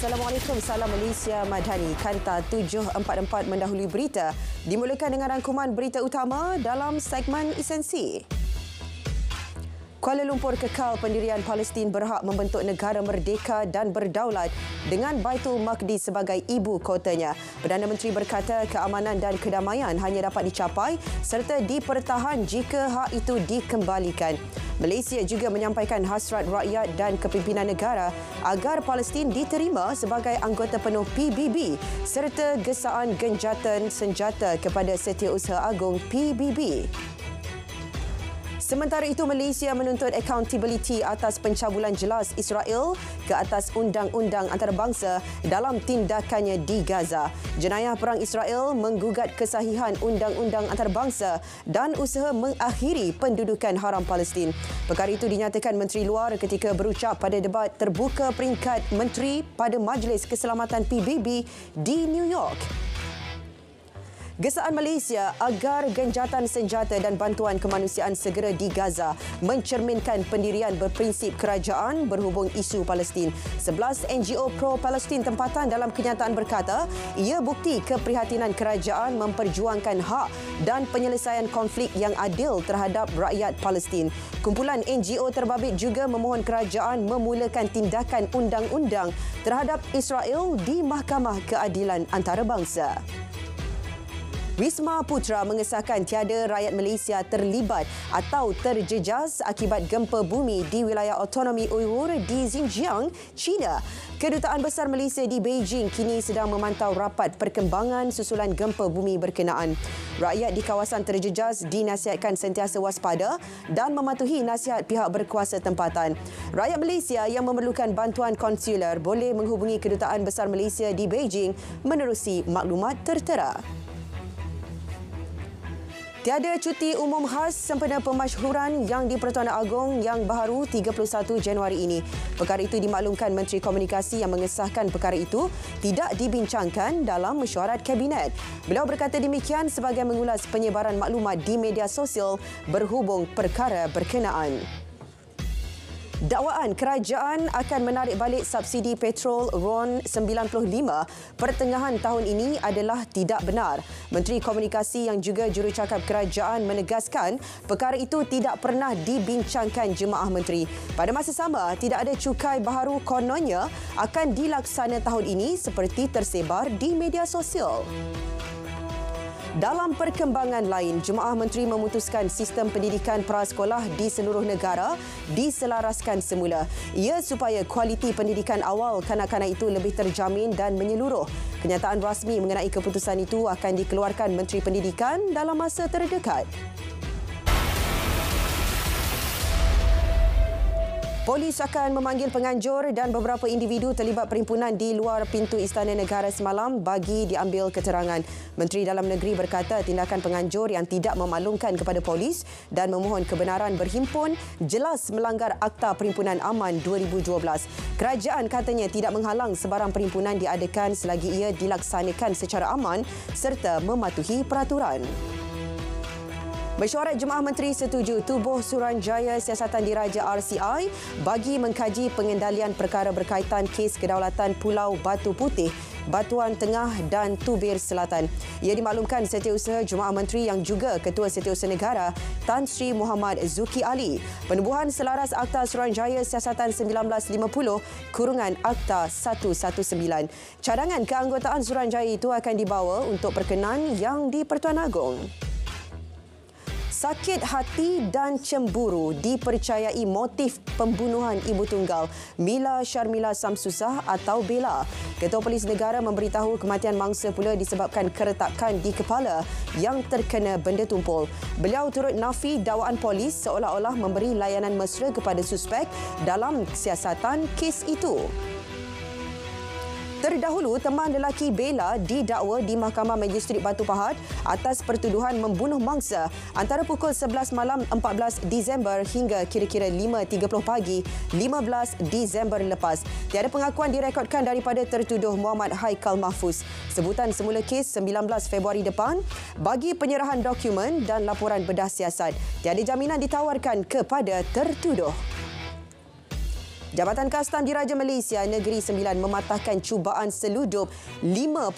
Assalamualaikum, salam Malaysia Madani. Kanta 744 mendahului berita. Dimulakan dengan rangkuman berita utama dalam segmen esensi. Kuala Lumpur kekal pendirian Palestin berhak membentuk negara merdeka dan berdaulat dengan Baitul Maqdis sebagai ibu kotanya. Perdana Menteri berkata keamanan dan kedamaian hanya dapat dicapai serta dipertahan jika hak itu dikembalikan. Malaysia juga menyampaikan hasrat rakyat dan kepimpinan negara agar Palestin diterima sebagai anggota penuh PBB serta gesaan genjatan senjata kepada Setiausaha Agung PBB. Sementara itu, Malaysia menuntut accountability atas pencabulan jelas Israel ke atas undang-undang antarabangsa dalam tindakannya di Gaza. Jenayah perang Israel menggugat kesahihan undang-undang antarabangsa dan usaha mengakhiri pendudukan haram Palestin. Perkara itu dinyatakan Menteri Luar ketika berucap pada debat terbuka peringkat menteri pada Majlis Keselamatan PBB di New York. Gesaan Malaysia agar genjatan senjata dan bantuan kemanusiaan segera di Gaza mencerminkan pendirian berprinsip kerajaan berhubung isu Palestin. 11 NGO pro-Palestin tempatan dalam kenyataan berkata ia bukti keprihatinan kerajaan memperjuangkan hak dan penyelesaian konflik yang adil terhadap rakyat Palestin. Kumpulan NGO terbabit juga memohon kerajaan memulakan tindakan undang-undang terhadap Israel di Mahkamah Keadilan Antarabangsa. Wisma Putra mengesahkan tiada rakyat Malaysia terlibat atau terjejas akibat gempa bumi di wilayah autonomi Uyghur di Xinjiang, China. Kedutaan Besar Malaysia di Beijing kini sedang memantau rapat perkembangan susulan gempa bumi berkenaan. Rakyat di kawasan terjejas dinasihatkan sentiasa waspada dan mematuhi nasihat pihak berkuasa tempatan. Rakyat Malaysia yang memerlukan bantuan konsular boleh menghubungi Kedutaan Besar Malaysia di Beijing menerusi maklumat tertera. Tiada cuti umum khas sempena pemasyhuran Yang di-Pertuan Agong yang baharu 31 Januari ini. Perkara itu dimaklumkan Menteri Komunikasi yang mengesahkan perkara itu tidak dibincangkan dalam mesyuarat Kabinet. Beliau berkata demikian sebagai mengulas penyebaran maklumat di media sosial berhubung perkara berkenaan. Dakwaan kerajaan akan menarik balik subsidi petrol RON 95 pertengahan tahun ini adalah tidak benar. Menteri Komunikasi yang juga jurucakap kerajaan menegaskan perkara itu tidak pernah dibincangkan jemaah menteri. Pada masa sama, tidak ada cukai baharu kononnya akan dilaksana tahun ini seperti tersebar di media sosial. Dalam perkembangan lain, Jemaah Menteri memutuskan sistem pendidikan prasekolah di seluruh negara diselaraskan semula. Ia supaya kualiti pendidikan awal kanak-kanak itu lebih terjamin dan menyeluruh. Kenyataan rasmi mengenai keputusan itu akan dikeluarkan Menteri Pendidikan dalam masa terdekat. Polis akan memanggil penganjur dan beberapa individu terlibat perhimpunan di luar pintu Istana Negara semalam bagi diambil keterangan. Menteri Dalam Negeri berkata tindakan penganjur yang tidak memaklumkan kepada polis dan memohon kebenaran berhimpun jelas melanggar Akta Perhimpunan Aman 2012. Kerajaan katanya tidak menghalang sebarang perhimpunan diadakan selagi ia dilaksanakan secara aman serta mematuhi peraturan. Mesyuarat Jemaah Menteri setuju tubuh Suruhanjaya Siasatan Diraja RCI bagi mengkaji pengendalian perkara berkaitan kes kedaulatan Pulau Batu Putih, Batuan Tengah dan Tubir Selatan. Ia dimaklumkan Setiausaha Jemaah Menteri yang juga Ketua Setiausaha Negara Tan Sri Muhammad Zuki Ali. Penubuhan selaras Akta Suruhanjaya Siasatan 1950-Akta 119. Cadangan keanggotaan Suruhanjaya itu akan dibawa untuk perkenan Yang di-Pertuan Agong. Sakit hati dan cemburu dipercayai motif pembunuhan ibu tunggal Mila Sharmila Samsusah atau Bella. Ketua Polis Negara memberitahu kematian mangsa pula disebabkan keretakan di kepala yang terkena benda tumpul. Beliau turut nafi dakwaan polis seolah-olah memberi layanan mesra kepada suspek dalam siasatan kes itu. Terdahulu, teman lelaki Bella didakwa di Mahkamah Magistrate Batu Pahat atas pertuduhan membunuh mangsa antara pukul 11 malam 14 Disember hingga kira-kira 5.30 pagi 15 Disember lepas. Tiada pengakuan direkodkan daripada tertuduh Muhammad Haikal Mahfuz. Sebutan semula kes 19 Februari depan bagi penyerahan dokumen dan laporan bedah siasat. Tiada jaminan ditawarkan kepada tertuduh. Jabatan Kastam Diraja Malaysia Negeri Sembilan mematahkan cubaan seludup 5.5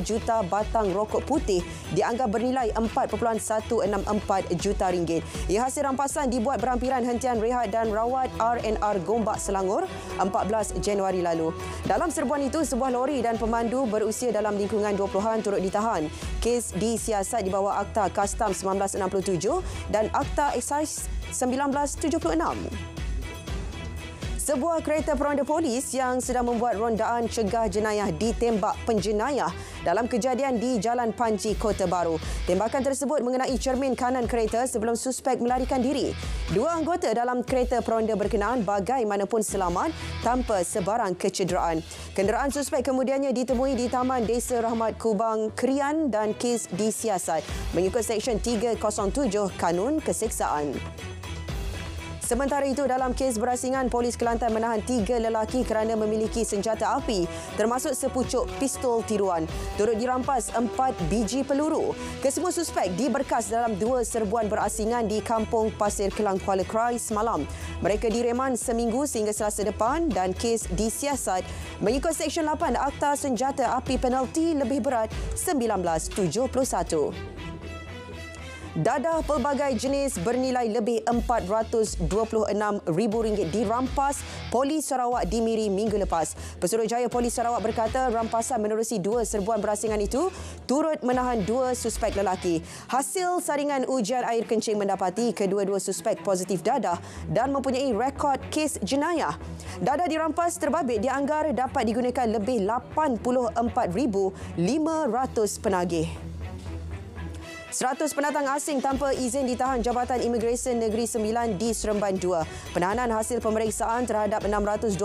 juta batang rokok putih dianggap bernilai 4.164 juta ringgit. Ia hasil rampasan dibuat berhampiran hentian rehat dan rawat RNR Gombak Selangor 14 Januari lalu. Dalam serbuan itu, sebuah lori dan pemandu berusia dalam lingkungan 20-an turut ditahan. Kes disiasat di bawah Akta Kastam 1967 dan Akta Eksais 1976. Sebuah kereta peronda polis yang sedang membuat rondaan cegah jenayah ditembak penjenayah dalam kejadian di Jalan Panji, Kota Baru. Tembakan tersebut mengenai cermin kanan kereta sebelum suspek melarikan diri. Dua anggota dalam kereta peronda berkenaan bagaimanapun selamat tanpa sebarang kecederaan. Kenderaan suspek kemudiannya ditemui di Taman Desa Rahmat Kubang, Krian dan kes disiasat mengikut Seksyen 307 Kanun Keseksaan. Sementara itu, dalam kes berasingan, Polis Kelantan menahan 3 lelaki kerana memiliki senjata api termasuk sepucuk pistol tiruan. Turut dirampas 4 biji peluru. Kesemua suspek diberkas dalam 2 serbuan berasingan di Kampung Pasir Kelang, Kuala Krai semalam. Mereka direman seminggu sehingga Selasa depan dan kes disiasat mengikut Seksyen 8 Akta Senjata Api penalti lebih berat 1971. Dadah pelbagai jenis bernilai lebih RM426,000 dirampas Polis Sarawak di Miri minggu lepas. Pesuruhjaya Polis Sarawak berkata rampasan menerusi 2 serbuan berasingan itu turut menahan 2 suspek lelaki. Hasil saringan ujian air kencing mendapati kedua-dua suspek positif dadah dan mempunyai rekod kes jenayah. Dadah dirampas terbabit dianggar dapat digunakan lebih 84,500 penagih. 100 pendatang asing tanpa izin ditahan Jabatan Imigresen Negeri Sembilan di Seremban 2. Penahanan hasil pemeriksaan terhadap 628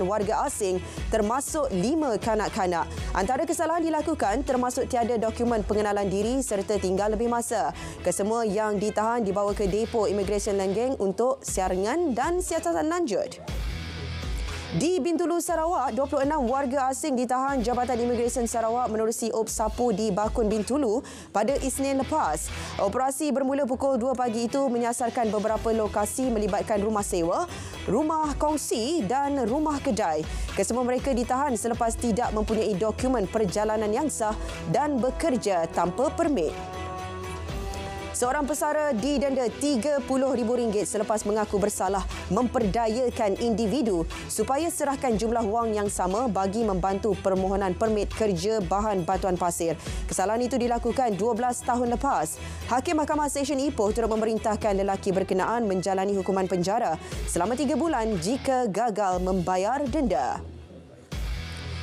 warga asing termasuk 5 kanak-kanak. Antara kesalahan dilakukan termasuk tiada dokumen pengenalan diri serta tinggal lebih masa. Kesemua yang ditahan dibawa ke Depo Imigresen Lenggeng untuk siarangan dan siasatan lanjut. Di Bintulu, Sarawak, 26 warga asing ditahan Jabatan Imigresen Sarawak menerusi op sapu di Bakun Bintulu pada Isnin lepas. Operasi bermula pukul 2 pagi itu menyasarkan beberapa lokasi melibatkan rumah sewa, rumah kongsi dan rumah kedai. Kesemua mereka ditahan selepas tidak mempunyai dokumen perjalanan yang sah dan bekerja tanpa permit. Seorang pesara didenda RM30,000 selepas mengaku bersalah memperdayakan individu supaya serahkan jumlah wang yang sama bagi membantu permohonan permit kerja bahan batuan pasir. Kesalahan itu dilakukan 12 tahun lepas. Hakim Mahkamah Seksyen Ipoh turut memerintahkan lelaki berkenaan menjalani hukuman penjara selama 3 bulan jika gagal membayar denda.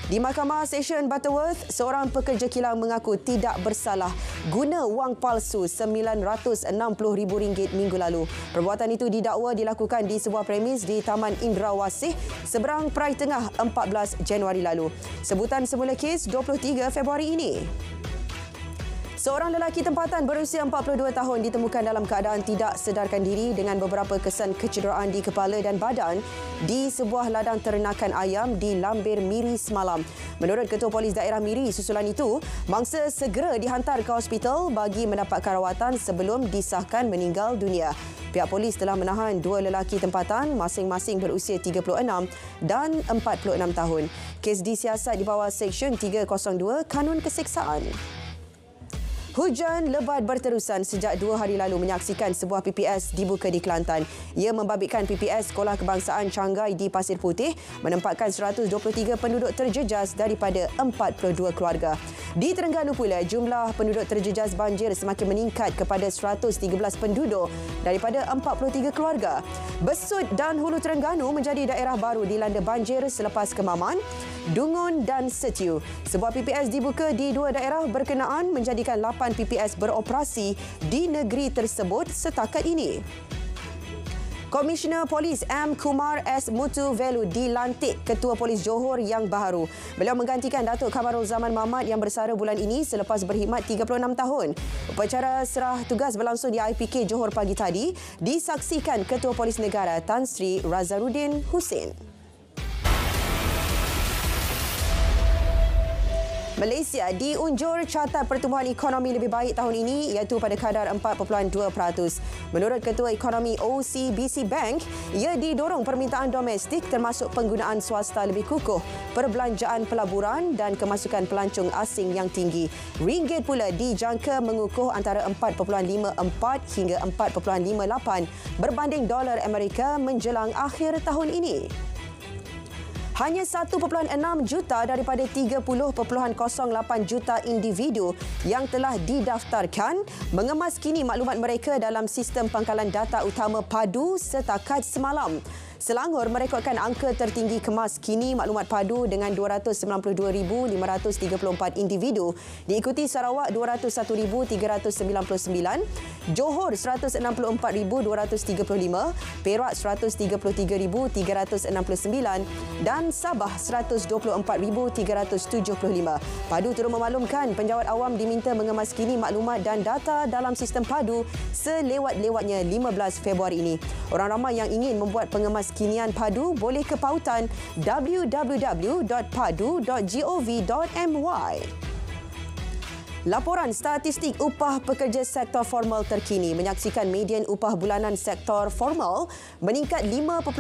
Di Mahkamah Seksyen Butterworth, seorang pekerja kilang mengaku tidak bersalah guna wang palsu RM960,000 minggu lalu. Perbuatan itu didakwa dilakukan di sebuah premis di Taman Indrawasih seberang Perai Tengah 14 Januari lalu. Sebutan semula kes 23 Februari ini. Seorang lelaki tempatan berusia 42 tahun ditemukan dalam keadaan tidak sedarkan diri dengan beberapa kesan kecederaan di kepala dan badan di sebuah ladang ternakan ayam di Lambir, Miri semalam. Menurut Ketua Polis Daerah Miri, susulan itu, mangsa segera dihantar ke hospital bagi mendapatkan rawatan sebelum disahkan meninggal dunia. Pihak polis telah menahan 2 lelaki tempatan masing-masing berusia 36 dan 46 tahun. Kes disiasat di bawah Seksyen 302 Kanun Keseksaan. Hujan lebat berterusan sejak 2 hari lalu menyaksikan sebuah PPS dibuka di Kelantan. Ia membabitkan PPS Sekolah Kebangsaan Canggai di Pasir Putih menempatkan 123 penduduk terjejas daripada 42 keluarga. Di Terengganu pula, jumlah penduduk terjejas banjir semakin meningkat kepada 113 penduduk daripada 43 keluarga. Besut dan Hulu Terengganu menjadi daerah baru dilanda banjir selepas Kemaman, Dungun dan Setiu. Sebuah PPS dibuka di 2 daerah berkenaan menjadikan 8 PPS beroperasi di negeri tersebut setakat ini. Komisioner Polis M. Kumar S. Mutuvelu dilantik Ketua Polis Johor yang baharu. Beliau menggantikan Datuk Kamarul Zaman Mahmat yang bersara bulan ini selepas berkhidmat 36 tahun. Upacara serah tugas berlangsung di IPK Johor pagi tadi, disaksikan Ketua Polis Negara Tan Sri Razarudin Hussein. Malaysia diunjur catat pertumbuhan ekonomi lebih baik tahun ini iaitu pada kadar 4.2%. Menurut Ketua Ekonomi OCBC Bank, ia didorong permintaan domestik termasuk penggunaan swasta lebih kukuh, perbelanjaan pelaburan dan kemasukan pelancong asing yang tinggi. Ringgit pula dijangka mengukuh antara 4.54 hingga 4.58 berbanding dolar Amerika menjelang akhir tahun ini. Hanya 1.6 juta daripada 30.08 juta individu yang telah didaftarkan mengemas kini maklumat mereka dalam sistem pangkalan data utama PADU setakat semalam. Selangor merekodkan angka tertinggi kemas kini maklumat PADU dengan 292,534 individu, diikuti Sarawak 201,399, Johor 164,235, Perak 133,369 dan Sabah 124,375. PADU turut memaklumkan penjawat awam diminta mengemas kini maklumat dan data dalam sistem PADU selewat-lewatnya 15 Februari ini. Orang ramai yang ingin membuat pengemas kinian PADU boleh ke pautan www.padu.gov.my. Laporan statistik upah pekerja sektor formal terkini menyaksikan median upah bulanan sektor formal meningkat 5.5%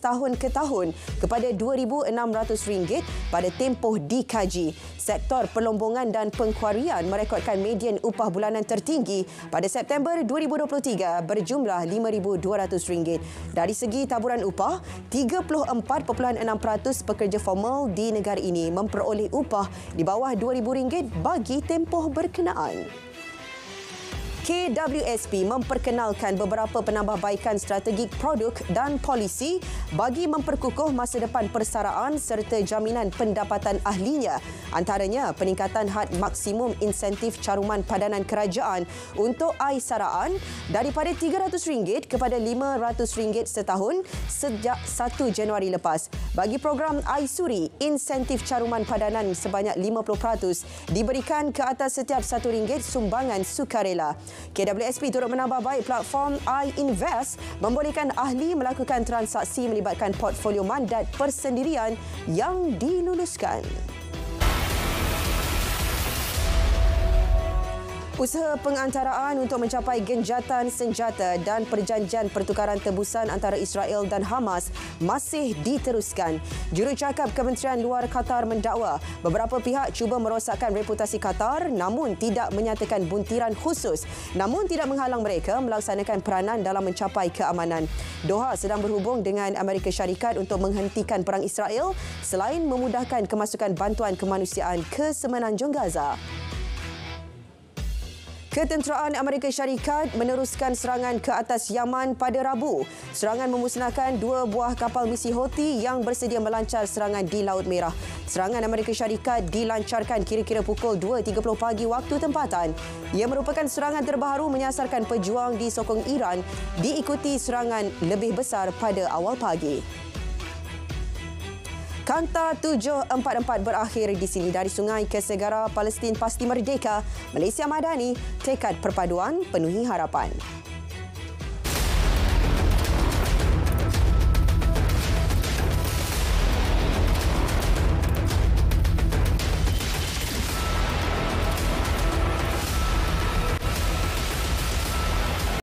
tahun ke tahun kepada RM2,600 pada tempoh dikaji. Sektor perlombongan dan pengkuarian merekodkan median upah bulanan tertinggi pada September 2023 berjumlah RM5,200. Dari segi taburan upah, 34.6% pekerja formal di negara ini memperoleh upah di bawah RM2,000 bagi tempoh berkenaan. KWSP memperkenalkan beberapa penambahbaikan strategik produk dan polisi bagi memperkukuh masa depan persaraan serta jaminan pendapatan ahlinya. Antaranya peningkatan had maksimum insentif caruman padanan kerajaan untuk aisaraan daripada RM300 kepada RM500 setahun sejak 1 Januari lepas. Bagi program Aisuri, insentif caruman padanan sebanyak 50% diberikan ke atas setiap RM1 sumbangan sukarela. KWSP turut menambah baik platform iInvest membolehkan ahli melakukan transaksi melibatkan portfolio mandat persendirian yang diluluskan. Usaha pengantaraan untuk mencapai genjatan senjata dan perjanjian pertukaran tebusan antara Israel dan Hamas masih diteruskan. Jurucakap Kementerian Luar Qatar mendakwa beberapa pihak cuba merosakkan reputasi Qatar namun tidak menyatakan buntiran khusus, namun tidak menghalang mereka melaksanakan peranan dalam mencapai keamanan. Doha sedang berhubung dengan Amerika Syarikat untuk menghentikan perang Israel selain memudahkan kemasukan bantuan kemanusiaan ke Semenanjung Gaza. Ketenteraan Amerika Syarikat meneruskan serangan ke atas Yaman pada Rabu. Serangan memusnahkan 2 buah kapal misi Houthi yang bersedia melancar serangan di Laut Merah. Serangan Amerika Syarikat dilancarkan kira-kira pukul 2.30 pagi waktu tempatan. Ia merupakan serangan terbaru menyasarkan pejuang di sokong Iran, diikuti serangan lebih besar pada awal pagi. Kanta 744 berakhir di sini. Dari sungai ke segara, Palestin pasti merdeka. Malaysia Madani, tekad perpaduan penuhi harapan.